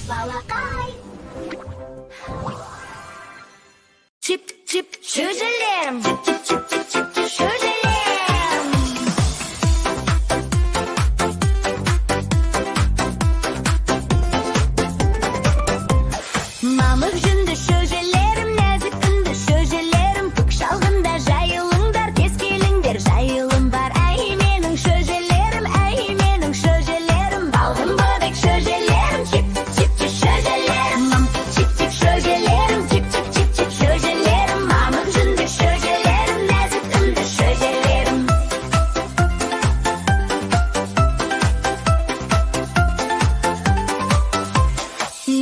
Балақай. Чип-чип шөжелерім. Чип-чип шөжелерім. Мамық жүнді шөжелерім, нәзік үнді шөжелерім. Көк шалғында жайылыңдар, тез келіңдер, жайылым бар. Әй менің шөжелерім, әй менің шөжелерім. Балғын бөбек шөжелерім, чип-чип шөжелерім. Чип-чип шөжелерім, чип-чип шөжелерім. Мамық жүнді шөжелерім, нәзік үнді шөжелерім.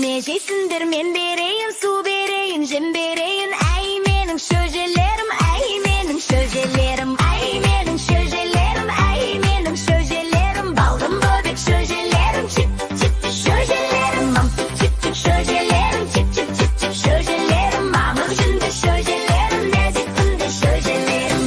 Не жейсіңдер, мен берейін, су берейін, жем берейін. Әй менің шөжелерім, әй менің шөжелерім. Әй менің шөжелерім, әй менің шөжелерім. Балғын бөбек шөжелерім, чип-чип шөжелерім. Чип-чип шөжелерім, чип-чип шөжелерім. Мамық жүнді шөжелерім, нәзік үнді шөжелерім.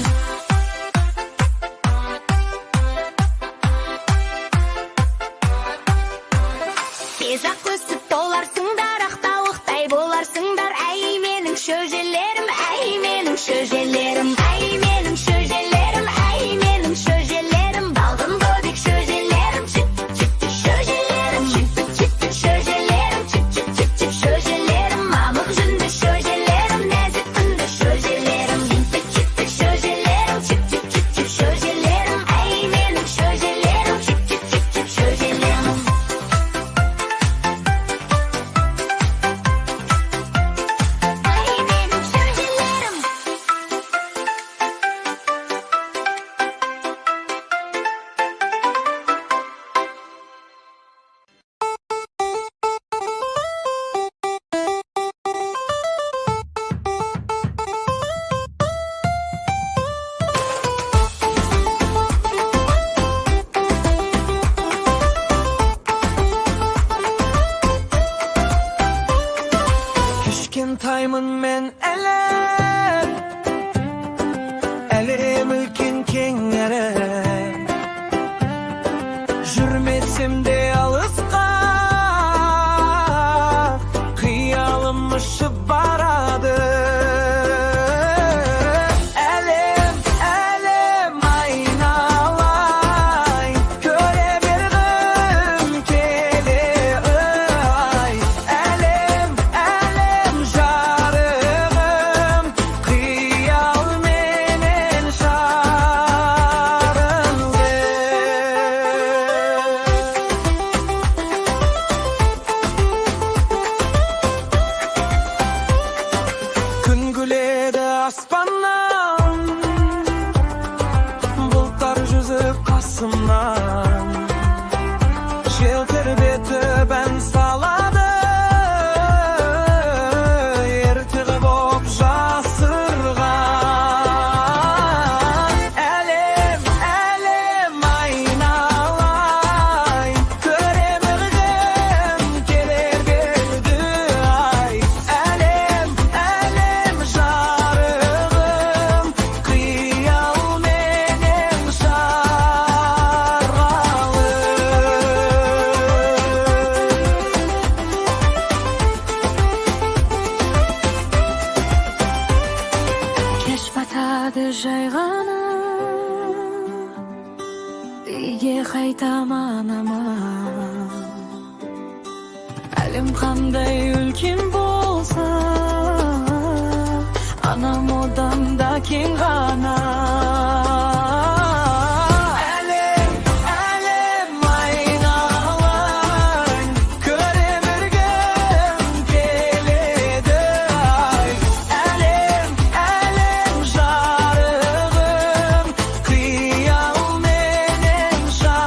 Тез-ақ өсіп толарсыңдар, ақтауықтай боларсыңдар. Әй менің шөжелерім, әй менің шөжелерім. Әй менің шөжелерім, әй менің шөжелерім. Балғын бөбек шөжелерім, чип-чип шөжелерім. Чип-чип шөжелерім, чип-чип шөжелерім. Мамық жүнді шөжелерім, нәзік үнді шөжелерім. Чип-чип шөжелерім, чип-чип шөжелерім. Әй менің шөжелерім, чип-чип шөжелерім. Kishkentayman men Elem ülken kengere. Жүрмесем де алысқа, қиялым ұшып барады. Әлем айналайын, көре бергім келеді. Әлем жарығым, қиялменен жарылды. Күн күледі аспаннан, бұлттар жүзіп қасымнан. Жел тербетіп ән салады, ертегі боп жасырған. Әлем айналайын, көре бергім келер берді. Әлем жарығым, қиялменен жаралы. Кеш батады жай ғана, үйге қайтам анама. Әлем қандай үлкен болса, анам одан да кең ғана. Әлем айналайын, көре бергім келеді. Әлем жарығым, қиялменен жарылды.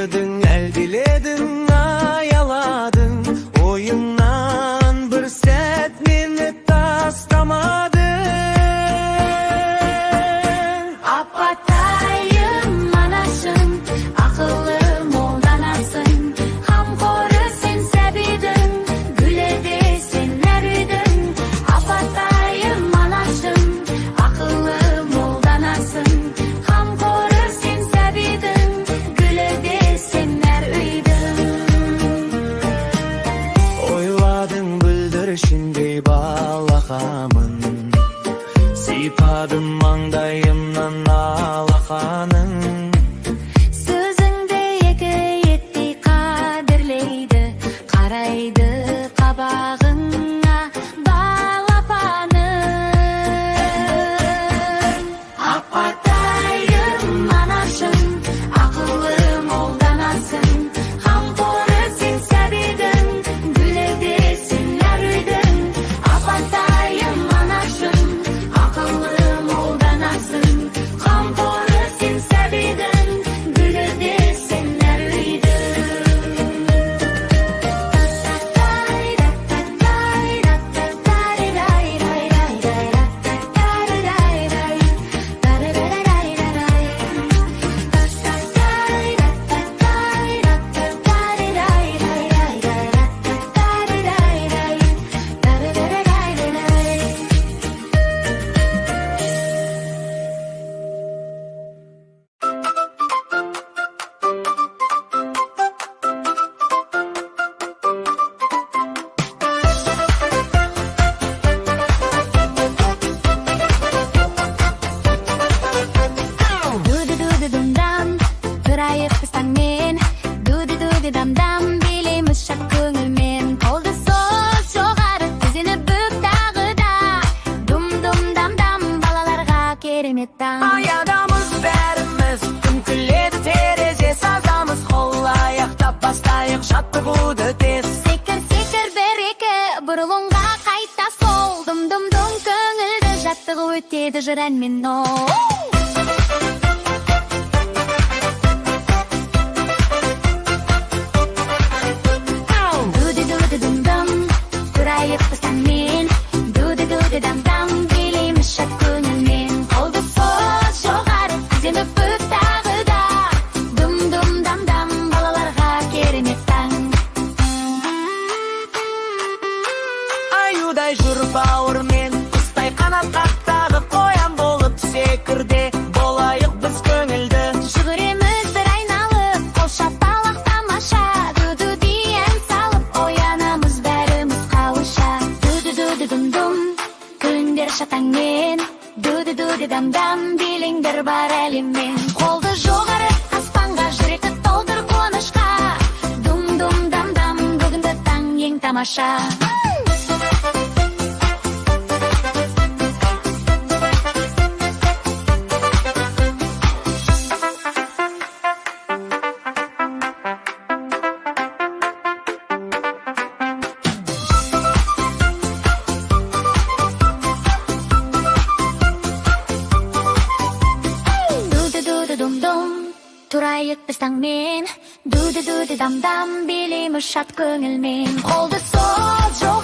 Kırdın, el diledin, ayaladın. Oyundan bir set minnet taslamadın. Apatayım anasın, akıllım oldanasın. Hamkoru sen sebidin, güledi sen neridin. Apatayım anasın, akıllım oldanasın. Hamkoru sen sebidin, güledi sen neridin. Oyladın güldür şimdi balakamın. Sipadım mangdayımdan alakanın. Sözüngde eki yetti kadirleydi, karaydı kabağına balapanın. Apatayım anasın, akıllım oldanasın. Hamkoru sen sebidin, güledi sen neridin. Apatayım anasın, akıllım oldanasın. Hamkoru sen sebidin, güledi sen neridin. Dum-dum, turayıp ıslanmen. Dum-dum, bilemiz şak köngülmen. Koldu söz жоғары, тізені бүк тағы да. Dum-dum, balalarga керемет таң. Ayadamız bәріміз, күн күледі терезе сазамыз. Қол аяқтап бастайық жаттығуды тез. Секір, бір-екі, бұрылыңға қайта сол. Дум-дум, көңілді жаттығы өтеді жыр әнмен ол. Dum-dum, turayıp ıslanmen. Dum-dum, bilemiz şak köngülmen. Koldu söz жоғары, тізені бүк тағы да. Dum-dum, balalarga керемет таң. Аюдай жүр бауырмен, құстай қанат қақтағып қоян болып секірде. Болайық біз көңілді. Жүгіреміз бір айналып, қол шапалақ тамаша. Ду-ду диен салып, оянамыз бәріміз қауыша. Ду-ду-ду-ду-дум-дум, күндер шатаңмен. Ду-ду-ду-ду-дам-дам, биліңдер бар әлеммен. Қолды жоғары, аспанға жүректі толтыр қуанышқа. Дум-дум-дам-дам, бүгінгі таң ең тамаша. Ду-ду-ду-ду-дум-дум, турайық біз таңмен. Ду-ду-ду-ду-дам-дам, билейміз шат көңілмен. Қолды сөз жоғары,